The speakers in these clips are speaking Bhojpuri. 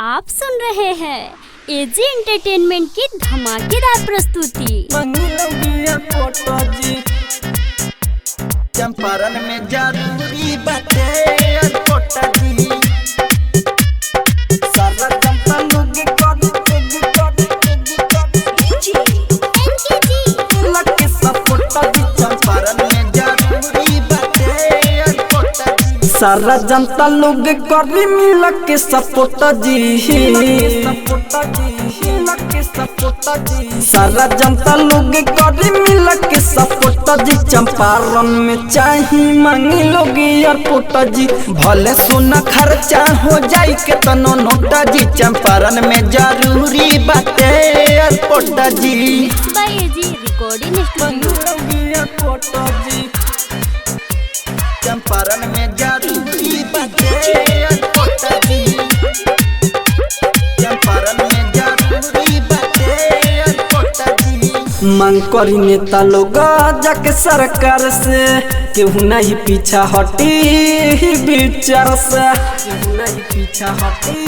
आप सुन रहे हैं एजी एंटरटेनमेंट की धमाकेदार प्रस्तुति। चंपारण में जरूरी बातें पोटा जी सारा चंपा लोग लगे सपोटा जी चंपारण में जरूरी बातें पोटा जी सारा जनता लोग करी मिल के सपोटा जी सारा जनता लोग करी मिल के सपोटा जी चंपारण में चाही मांगी लोग एयरपोर्ट जी भले सोना खर्चा हो जाए के तनो नोटा जी चंपारण में जरूरी बातें एयरपोर्ट जी बाय एजी रिकॉर्डिंग स्टूडियो। चंपारण में जरूरी बातें एयरपोर्ट जी चंपारण में जरूरी बातें एयरपोर्ट जी मांग करी नेता लोग जाके सरकार से केहू नहीं पीछा हटी विचार से केहू नहीं पीछा हटी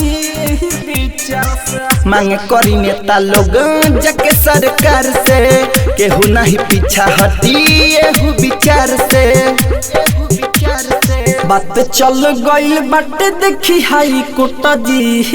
विचार से मांग करी नेता लोग जाके सरकार से केहू नहीं पीछा हटी एहू विचार से बात चल गईल बाटे देखी हाई कोटा जी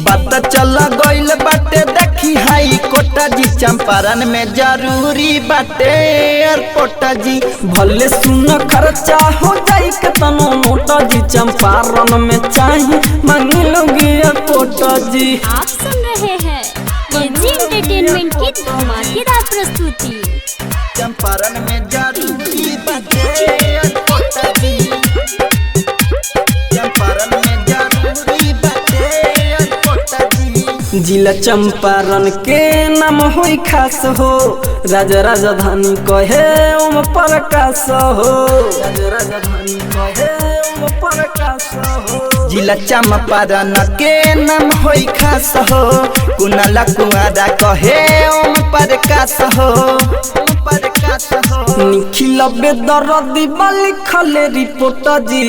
बात चल गईल बाटे देखी हाई कोटा जी चंपारण में जरूरी बाटे एयरपोर्ट जी भले सुन खर्चा हो जाए के तनो नोटा जी चंपारण में चाही मांगी लोग एयरपोर्ट जी। आप सुन रहे हैं एजी एंटरटेनमेंट की धमाकेदार प्रस्तुति। चंपारण में जरूरी बातें एयरपोर्ट जी चंपारण में जरूरी बातें एयरपोर्ट जी जिला चंपारण के नाम होई खास हो राजा राजधानी कहे ओम प्रकाश हो राजा राजधानी कहे ओम प्रकाश हो जिला चंपारण के नाम होई खास हो कुनाला कुआरा कहे ओम प्रकाश हो निखिल बेदर्दी लिखल रिपोर्ट जी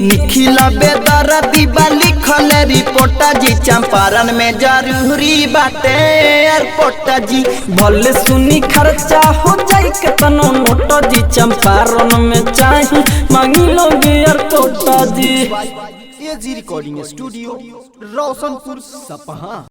निखिल बेदर्दी लिखल रिपोर्ट जी चंपारण में जरूरी बाटे एयरपोर्ट जी भले सुनी खर्चा हो जाए के तनो नोट जी चंपारण में चाही मांगी लोग एयरपोर्ट जी। एजी रिकॉर्डिंग स्टूडियो रोशनपुर सपहा।